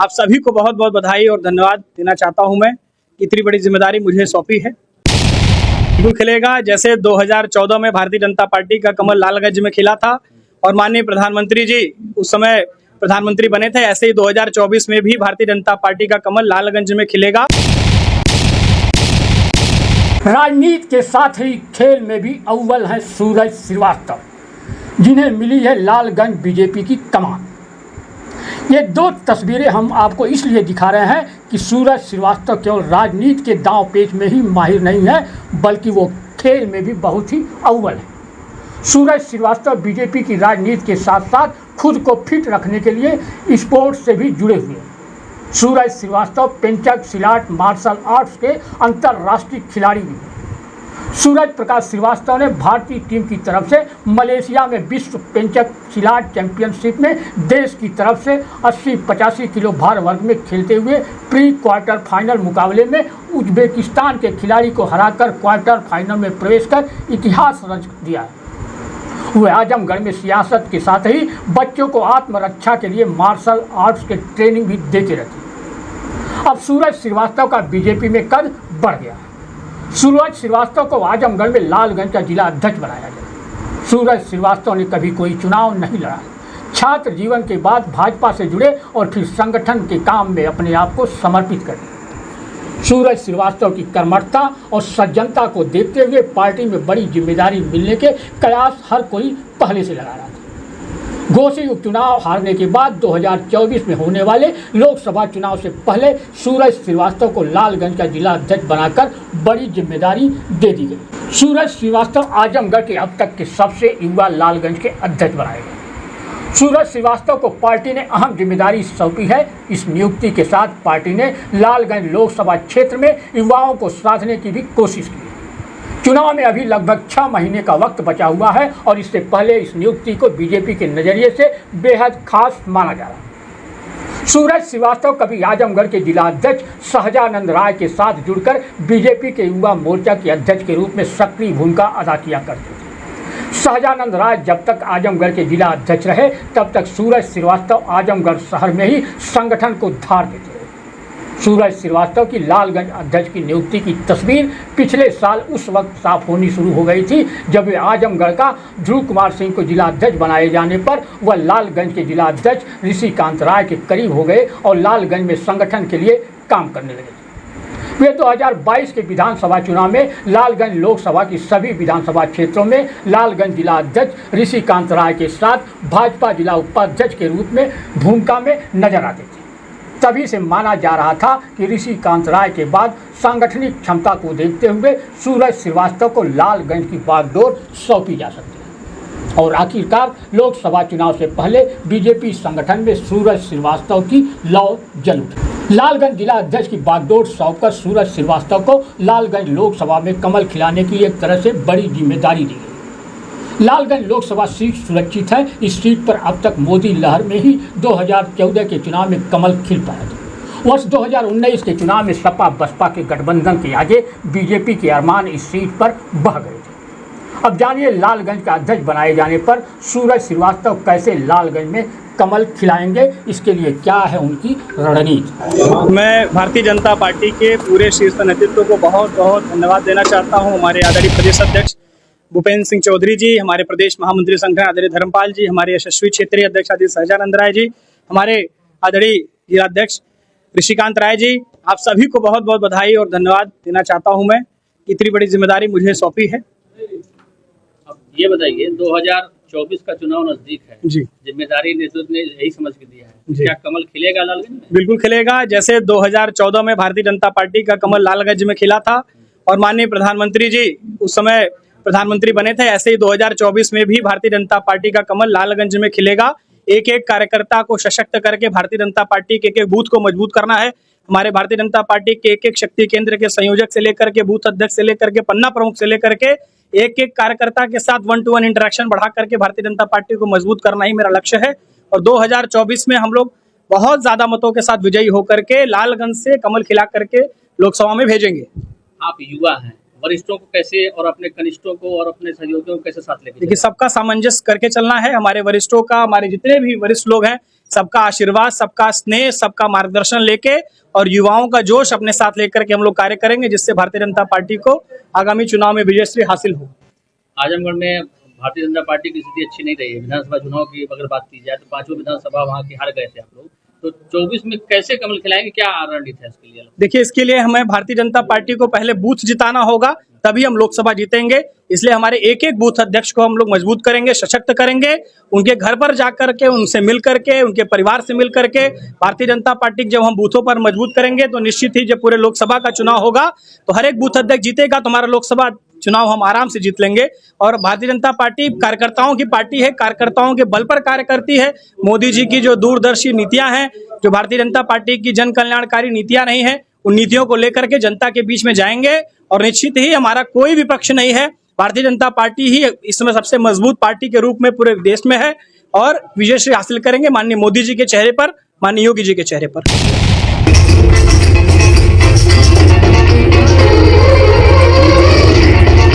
आप सभी को बहुत बहुत बधाई और धन्यवाद देना चाहता हूं मैं। इतनी बड़ी जिम्मेदारी मुझे सौंपी है। बिल्कुल खिलेगा जैसे 2014 में भारतीय जनता पार्टी का कमल लालगंज में खिला था और माननीय प्रधानमंत्री जी उस समय प्रधानमंत्री बने थे, ऐसे ही 2024 में भी भारतीय जनता पार्टी का कमल लालगंज में खिलेगा। राजनीति के साथ ही खेल में भी अव्वल हैं सूरज श्रीवास्तव, जिन्हें मिली है लालगंज बीजेपी की कमान। ये दो तस्वीरें हम आपको इसलिए दिखा रहे हैं कि सूरज श्रीवास्तव केवल राजनीति के दांव पेच में ही माहिर नहीं है, बल्कि वो खेल में भी बहुत ही अव्वल है। सूरज श्रीवास्तव बीजेपी की राजनीति के साथ साथ खुद को फिट रखने के लिए स्पोर्ट्स से भी जुड़े हुए हैं। सूरज श्रीवास्तव पेंचक, सिलाट, मार्शल आर्ट्स के अंतर्राष्ट्रीय खिलाड़ी भी हैं। सूरज प्रकाश श्रीवास्तव ने भारतीय टीम की तरफ से मलेशिया में विश्व पेंचक सिलाट चैंपियनशिप में देश की तरफ से 80-85 किलो भार वर्ग में खेलते हुए प्री क्वार्टर फाइनल मुकाबले में उज्बेकिस्तान के खिलाड़ी को हराकर क्वार्टर फाइनल में प्रवेश कर इतिहास रच दिया है। वह आजमगढ़ में सियासत के साथ ही बच्चों को आत्मरक्षा के लिए मार्शल आर्ट्स के ट्रेनिंग भी देते रहते हैं। अब सूरज श्रीवास्तव का बीजेपी में कद बढ़ गया है। सूरज श्रीवास्तव को आजमगढ़ में लालगंज का जिला अध्यक्ष बनाया गया। सूरज श्रीवास्तव ने कभी कोई चुनाव नहीं लड़ा। छात्र जीवन के बाद भाजपा से जुड़े और फिर संगठन के काम में अपने आप को समर्पित कर दिया। सूरज श्रीवास्तव की कर्मठता और सज्जनता को देखते हुए पार्टी में बड़ी जिम्मेदारी मिलने के कयास हर कोई पहले से लगा रहा था। घोषित उपचुनाव हारने के बाद 2024 में होने वाले लोकसभा चुनाव से पहले सूरज श्रीवास्तव को लालगंज का जिला अध्यक्ष बनाकर बड़ी जिम्मेदारी दे दी गई। सूरज श्रीवास्तव आजमगढ़ के अब तक के सबसे युवा लालगंज के अध्यक्ष बनाए गए। सूरज श्रीवास्तव को पार्टी ने अहम जिम्मेदारी सौंपी है। इस नियुक्ति के साथ पार्टी ने लालगंज लोकसभा क्षेत्र में युवाओं को साधने की भी कोशिश की। चुनाव में अभी लगभग 6 महीने का वक्त बचा हुआ है और इससे पहले इस नियुक्ति को बीजेपी के नज़रिए से बेहद खास माना जा रहा है। सूरज श्रीवास्तव कभी आजमगढ़ के जिला अध्यक्ष सहजानंद राय के साथ जुड़कर बीजेपी के युवा मोर्चा के अध्यक्ष के रूप में सक्रिय भूमिका अदा किया करते थे। सहजानंद राय जब तक आजमगढ़ के जिला अध्यक्ष रहे तब तक सूरज श्रीवास्तव आजमगढ़ शहर में ही संगठन को धार देते रहे। सूरज श्रीवास्तव की लालगंज अध्यक्ष की नियुक्ति की तस्वीर पिछले साल उस वक्त साफ होनी शुरू हो गई थी जब वे आजमगढ़ का ध्रुव कुमार सिंह को जिला अध्यक्ष बनाए जाने पर वह लालगंज के जिला अध्यक्ष ऋषिकांत राय के करीब हो गए और लालगंज में संगठन के लिए काम करने लगे। वे 2022 के विधानसभा चुनाव में लालगंज लोकसभा की सभी विधानसभा क्षेत्रों में लालगंज जिला अध्यक्ष ऋषिकांत राय के साथ भाजपा जिला उपाध्यक्ष के रूप में भूमिका में नजर आते थे। तभी से माना जा रहा था कि ऋषिकांत राय के बाद सांगठनिक क्षमता को देखते हुए सूरज श्रीवास्तव को लालगंज की बागडोर सौंपी जा सकती है। और आखिरकार लोकसभा चुनाव से पहले बीजेपी संगठन में सूरज श्रीवास्तव की लौ जल उठी। लालगंज जिला अध्यक्ष की बागडोर सौंपकर सूरज श्रीवास्तव को लालगंज लोकसभा में कमल खिलाने की एक तरह से बड़ी जिम्मेदारी दी गई। लालगंज लोकसभा सीट सुरक्षित है। इस सीट पर अब तक मोदी लहर में ही 2014 के चुनाव में कमल खिल पाया था। वर्ष 2019 के चुनाव में सपा बसपा के गठबंधन के आगे बीजेपी के अरमान इस सीट पर बह गए थे। अब जानिए लालगंज का अध्यक्ष बनाए जाने पर सूरज श्रीवास्तव कैसे लालगंज में कमल खिलाएंगे, इसके लिए क्या है उनकी रणनीति। मैं भारतीय जनता पार्टी के पूरे शीर्ष नेतृत्व को बहुत बहुत धन्यवाद देना चाहता हूँ। हमारे आदरणीय प्रदेश अध्यक्ष भूपेंद्र सिंह चौधरी जी, हमारे प्रदेश महामंत्री संगठन आदरणीय धर्मपाल जी, हमारे यशस्वी क्षेत्रीय अध्यक्ष आदरणीय सहजानंद राय जी, हमारे आदरणीय जिलाध्यक्ष ऋषिकांत राय जी, आप सभी को बहुत बहुत बधाई और धन्यवाद देना चाहता हूं मैं। इतनी बड़ी जिम्मेदारी मुझे सौंपी है। अब ये बताइए 2024 का चुनाव नजदीक है जी, जिम्मेदारी नेतृत्व ने यही समझ के दिया है, क्या कमल खिलेगा लालगंज में? बिल्कुल खिलेगा जैसे 2014 में भारतीय जनता पार्टी का कमल लालगंज में खिला था और माननीय प्रधानमंत्री जी उस समय प्रधानमंत्री बने थे, ऐसे ही 2024 में भी भारतीय जनता पार्टी का कमल लालगंज में खिलेगा। एक एक कार्यकर्ता को सशक्त करके भारतीय जनता पार्टी के एक बूथ को मजबूत करना है। हमारे भारतीय जनता पार्टी के एक एक शक्ति केंद्र के संयोजक से लेकर के बूथ अध्यक्ष से लेकर के पन्ना प्रमुख से लेकर के एक एक कार्यकर्ता के साथ 1-to-1 इंटरेक्शन बढ़ा करके भारतीय जनता पार्टी को मजबूत करना ही मेरा लक्ष्य है। और 2024 में हम लोग बहुत ज्यादा मतों के साथ विजयी होकर के लालगंज से कमल खिला करके लोकसभा में भेजेंगे। आप युवा हैं, वरिष्ठों को कैसे और अपने कनिष्ठों को और अपने सहयोगियों को कैसे साथ लेके? देखिए, सबका सामंजस्य करके चलना है। हमारे वरिष्ठों का, हमारे जितने भी वरिष्ठ लोग हैं, सबका आशीर्वाद, सबका स्नेह, सबका मार्गदर्शन लेके और युवाओं का जोश अपने साथ लेकर के हम लोग कार्य करेंगे, जिससे भारतीय जनता पार्टी को आगामी चुनाव में विजयश्री हासिल हो। आजमगढ़ में भारतीय जनता पार्टी की स्थिति अच्छी नहीं रही है। विधानसभा चुनाव की अगर बात की जाए तो 5 विधानसभा वहाँ की हार गए थे आप लोग, तो 24 में कैसे कमल खिलाएंगे, क्या रणनीति है इसके लिए? देखिए, इसके लिए हमें भारतीय जनता पार्टी को पहले बूथ जिताना होगा, तभी हम लोकसभा जीतेंगे। इसलिए हमारे एक एक बूथ अध्यक्ष को हम लोग मजबूत करेंगे, सशक्त करेंगे, उनके घर पर जाकर के, उनसे मिल करके, उनके परिवार से मिल करके भारतीय जनता पार्टी जब हम बूथों पर मजबूत करेंगे तो निश्चित ही जब पूरे लोकसभा का चुनाव होगा तो हर एक बूथ अध्यक्ष जीतेगा तो हमारा लोकसभा चुनाव हम आराम से जीत लेंगे। और भारतीय जनता पार्टी कार्यकर्ताओं की पार्टी है, कार्यकर्ताओं के बल पर कार्य करती है। मोदी जी की जो दूरदर्शी नीतियां हैं, जो भारतीय जनता पार्टी की जन कल्याणकारी नीतियां नहीं है, उन नीतियों को लेकर के जनता के बीच में जाएंगे और निश्चित ही हमारा कोई विपक्ष नहीं है। भारतीय जनता पार्टी ही इस समय सबसे मजबूत पार्टी के रूप में पूरे देश में है और विजयश्री हासिल करेंगे माननीय मोदी जी के चेहरे पर, माननीय योगी जी के चेहरे पर।